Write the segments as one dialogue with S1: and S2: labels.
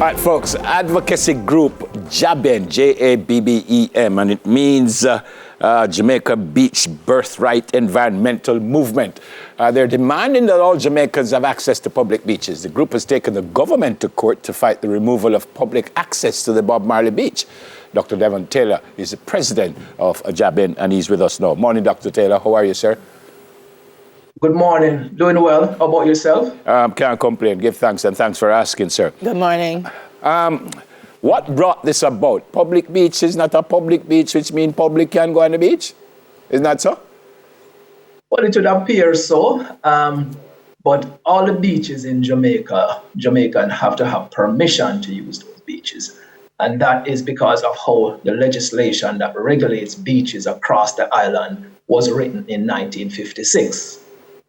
S1: All right, folks, advocacy group JABEM, J-A-B-B-E-M, and it means Jamaica Beach Birthright Environmental Movement. They're demanding that all Jamaicans have access to public beaches. The group has taken the government to court to fight the removal of public access to the Bob Marley Beach. Dr. Devon Taylor is the president of JABEM, and he's with us now. Morning, Dr. Taylor. How are you, sir?
S2: Good morning. Doing well. How about yourself?
S1: Can't complain. Give thanks, and thanks for asking, sir.
S3: Good morning.
S1: What brought this about? Public beach is not a public beach, which means public can go on the beach? Isn't that so?
S2: Well, it would appear so. But all the beaches in Jamaican have to have permission to use those beaches. And that is because of how the legislation that regulates beaches across the island was written in 1956.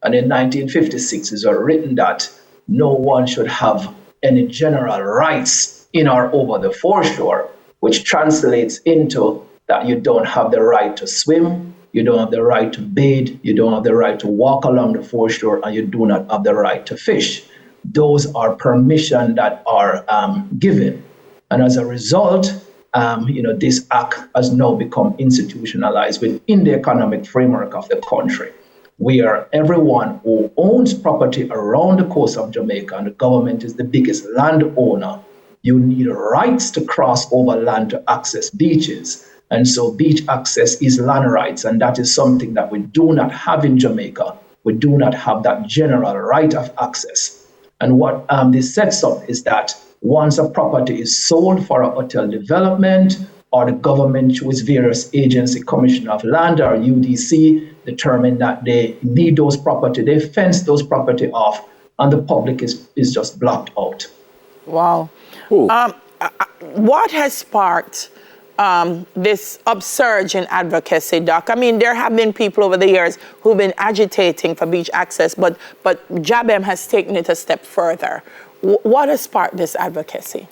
S2: And in 1956, it was written that no one should have any general rights in or over the foreshore, which translates into that you don't have the right to swim, you don't have the right to bathe, you don't have the right to walk along the foreshore, and you do not have the right to fish. Those are permission that are given. And as a result, this act has now become institutionalized within the economic framework of the country, where everyone who owns property around the coast of Jamaica, and the government is the biggest landowner, you need rights to cross over land to access beaches. And so beach access is land rights, and that is something that we do not have in Jamaica. We do not have that general right of access. And what this sets up is that once a property is sold for a hotel development, or the government through its various agency, Commission of Land or UDC, determine that they need those property, they fence those property off, and the public is just blocked out.
S3: Wow. What has sparked this upsurge in advocacy, Doc? I mean, there have been people over the years who've been agitating for beach access, but JABEM has taken it a step further. What has sparked this advocacy?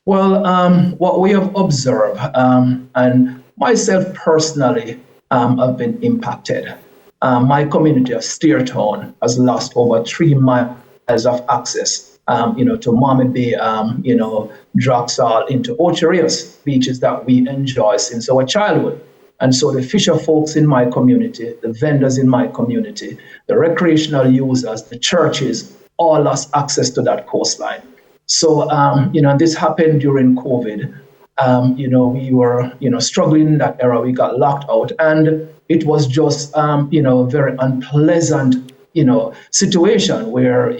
S2: Well, what we have observed, and myself personally have been impacted. My community of Steertown has lost over 3 miles of access, to Mommy Bay, Draxall, into Ocherias, beaches that we enjoy since our childhood. And so the fisher folks in my community, the vendors in my community, the recreational users, the churches, all lost access to that coastline. So, this happened during COVID. We were, struggling in that era. We got locked out, and it was just, a very unpleasant, situation where,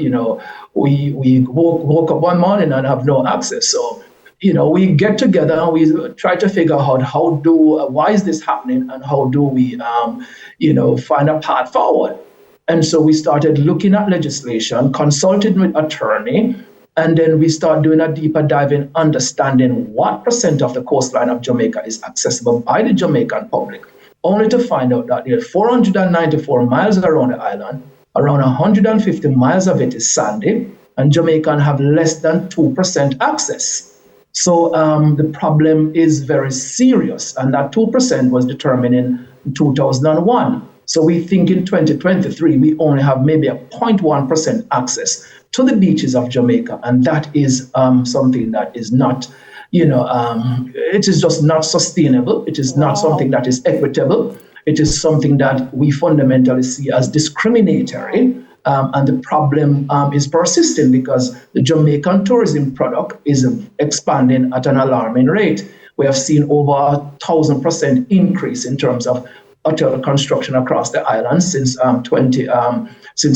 S2: we woke up one morning and have no access. So, we get together and we try to figure out why is this happening, and how do we, find a path forward. And so we started looking at legislation, consulted with attorney, and then we start doing a deeper dive in understanding what percent of the coastline of Jamaica is accessible by the Jamaican public, only to find out that there are 494 miles around the island, around 150 miles of it is sandy, and Jamaicans have less than 2% access. So the problem is very serious, and that 2% was determined in 2001. So we think in 2023, we only have maybe a 0.1% access to the beaches of Jamaica. And that is something that is not, it is just not sustainable. It is not something that is equitable. It is something that we fundamentally see as discriminatory. And the problem is persistent because the Jamaican tourism product is expanding at an alarming rate. We have seen over 1,000% increase in terms of hotel construction across the island since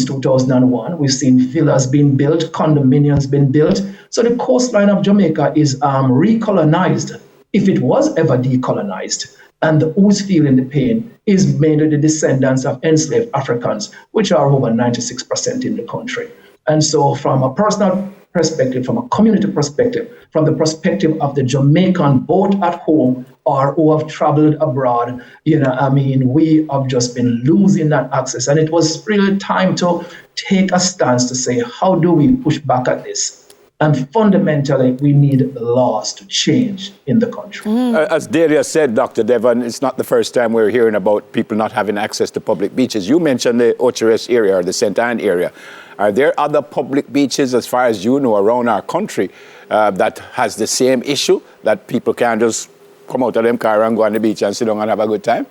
S2: 2001. We've seen villas being built, condominiums being built. So the coastline of Jamaica is recolonized, if it was ever decolonized. And who's feeling the pain is mainly the descendants of enslaved Africans, which are over 96% in the country. And so from a personal perspective, from a community perspective, from the perspective of the Jamaican, both at home or who have traveled abroad, we have just been losing that access. And it was really time to take a stance to say, how do we push back at this? And fundamentally, we need laws to change in the country.
S1: As Dahlia said, Dr. Devon, it's not the first time we're hearing about people not having access to public beaches. You mentioned the Ocherias area or the St. Anne area. Are there other public beaches, as far as you know, around our country that has the same issue, that people can just come out of them car and go on the beach and sit down and have a good time?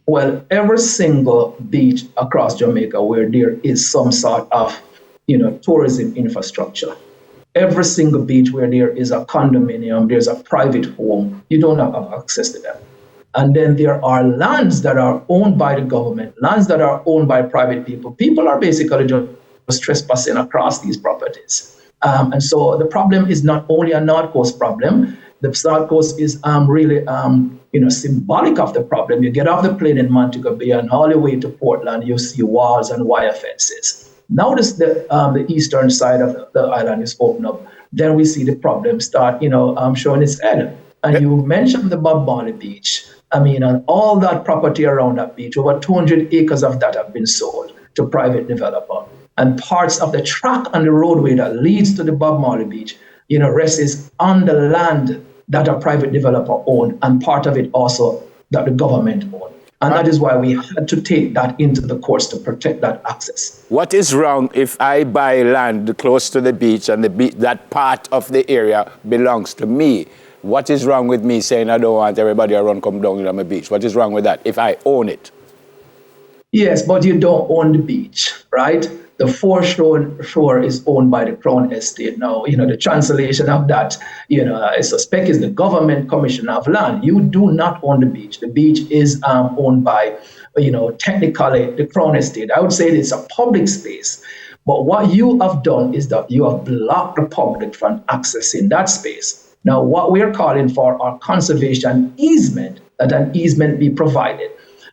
S2: Well, every single beach across Jamaica where there is some sort of, tourism infrastructure, every single beach where there is a condominium, there's a private home, you don't have access to them. And then there are lands that are owned by the government, lands that are owned by private people. People are basically just trespassing across these properties. And so the problem is not only a North Coast problem. The South Coast is really, symbolic of the problem. You get off the plane in Montego Bay and all the way to Portland, you see walls and wire fences. Notice the eastern side of the island is open up. Then we see the problem start, showing its head. And you mentioned the Bob Marley Beach. And all that property around that beach, over 200 acres of that have been sold to private developer. And parts of the track and the roadway that leads to the Bob Marley Beach, rests on the land that a private developer owned, and part of it also that the government owned. And that is why we had to take that into the courts to protect that access.
S1: What is wrong if I buy land close to the beach and that part of the area belongs to me? What is wrong with me saying I don't want everybody around come down on my beach? What is wrong with that if I own it?
S2: Yes, but you don't own the beach, right? The foreshore is owned by the Crown Estate. Now, the translation of that, I suspect is the Government Commission of Land. You do not own the beach. The beach is owned by, technically the Crown Estate. I would say it's a public space. But what you have done is that you have blocked the public from accessing that space. Now, what we're calling for are conservation easement, that an easement be provided.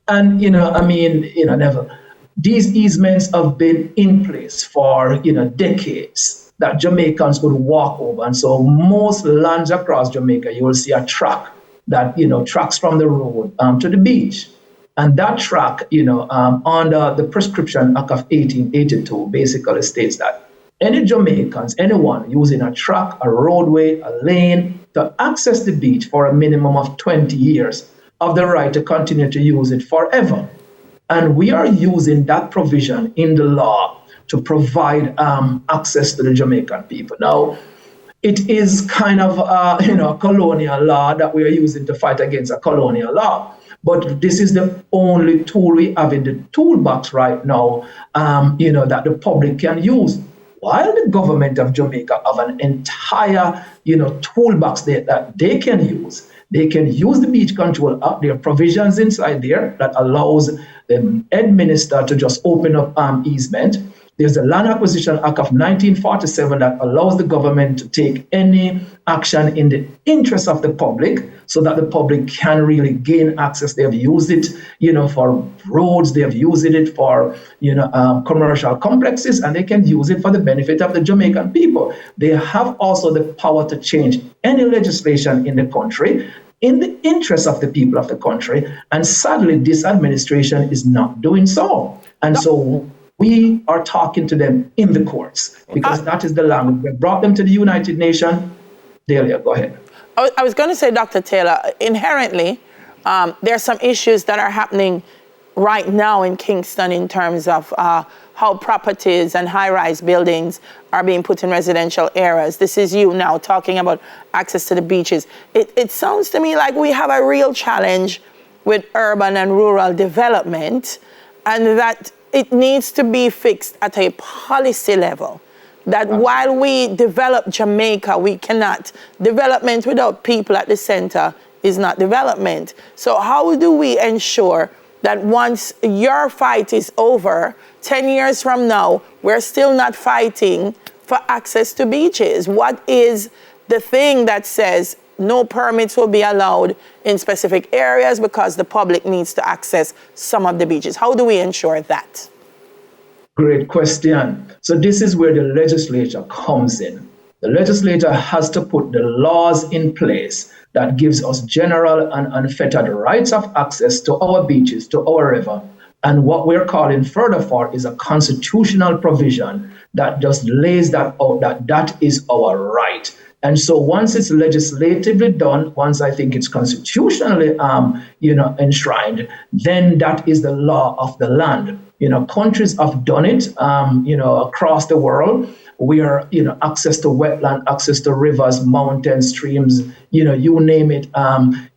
S2: And, Neville, these easements have been in place for, decades, that Jamaicans would walk over. And so most lands across Jamaica, you will see a track that, tracks from the road to the beach. And that track, under the Prescription Act of 1882, basically states that any Jamaicans, anyone using a track, a roadway, a lane to access the beach for a minimum of 20 years have the right to continue to use it forever. And we are using that provision in the law to provide access to the Jamaican people. Now, it is kind of a colonial law that we are using to fight against a colonial law. But this is the only tool we have in the toolbox right now, that the public can use. While the government of Jamaica have an entire, toolbox that they can use. They can use the Beach Control Act. There are provisions inside there that allows the head minister to just open up easement. There's the Land Acquisition Act of 1947 that allows the government to take any action in the interest of the public so that the public can really gain access. They have used it, for roads. They have used it for, commercial complexes, and they can use it for the benefit of the Jamaican people. They have also the power to change any legislation in the country in the interest of the people of the country. And sadly, this administration is not doing so. And so we are talking to them in the courts because that is the language. We brought them to the United Nations. Delia, go ahead.
S3: I was going to say, Dr. Taylor, inherently, there are some issues that are happening right now in Kingston in terms of how properties and high-rise buildings are being put in residential areas. This is you now talking about access to the beaches. It sounds to me like we have a real challenge with urban and rural development, and that it needs to be fixed at a policy level. That while we develop Jamaica, we cannot. Development without people at the center is not development. So how do we ensure that once your fight is over, 10 years from now, we're still not fighting for access to beaches? What is the thing that says no permits will be allowed in specific areas because the public needs to access some of the beaches? How do we ensure that?
S2: Great question. So this is where the legislature comes in. The legislature has to put the laws in place that gives us general and unfettered rights of access to our beaches, to our river. And what we're calling further for is a constitutional provision that just lays that out, that is our right. And so once it's legislatively done, once I think it's constitutionally, enshrined, then that is the law of the land. Countries have done it, across the world, where, access to wetland, access to rivers, mountains, streams, you name it,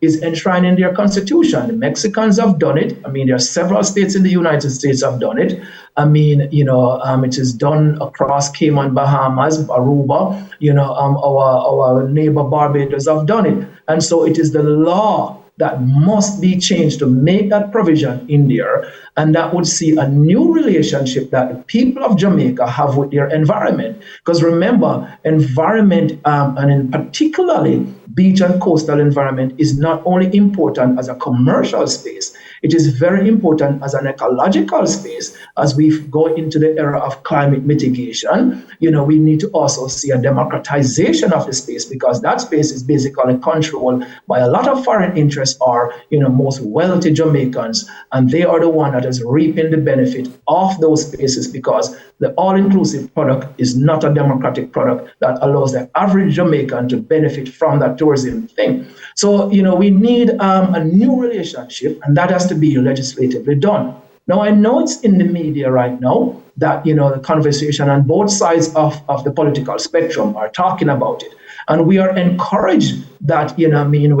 S2: is enshrined in their constitution. The Mexicans have done it. I mean, there are several states in the United States have done it. I mean, it is done across Cayman, Bahamas, Aruba. Our neighbor Barbados have done it. And so it is the law that must be changed to make that provision in there. And that would see a new relationship that the people of Jamaica have with their environment. Because remember, environment, and in particularly beach and coastal environment, is not only important as a commercial space, it is very important as an ecological space. As we go into the era of climate mitigation, we need to also see a democratization of the space, because that space is basically controlled by a lot of foreign interests or, most wealthy Jamaicans, and they are the one that is reaping the benefit of those spaces, because the all-inclusive product is not a democratic product that allows the average Jamaican to benefit from that tourism thing. So, we need a new relationship, and that has to be legislatively done. Now, I know it's in the media right now that, the conversation on both sides of the political spectrum are talking about it. And we are encouraged that, we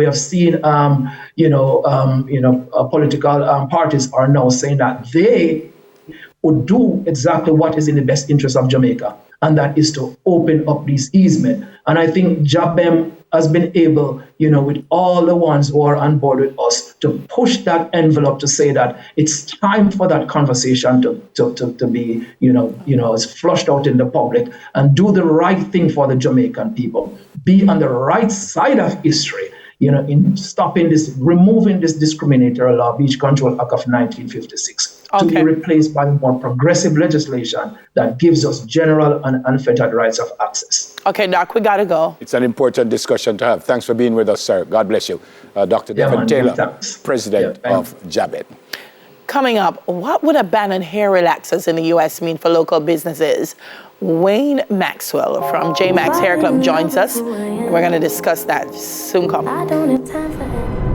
S2: have seen, political parties are now saying that they would do exactly what is in the best interest of Jamaica, and that is to open up these easements. And I think JABEM has been able, with all the ones who are on board with us, to push that envelope to say that it's time for that conversation to be, it's flushed out in the public, and do the right thing for the Jamaican people. Be on the right side of history, in stopping this, removing this discriminatory law, Beach Control Act of 1956, to be replaced by more progressive legislation that gives us general and unfettered rights of access.
S3: Okay, Doc, we got to go.
S1: It's an important discussion to have. Thanks for being with us, sir. God bless you. Dr. Devin Taylor, President of JABEM.
S3: Coming up, what would a ban on hair relaxers in the U.S. mean for local businesses? Wayne Maxwell from J Max Hair Club joins us. We're going to discuss that soon. Come.
S4: I don't have time for it.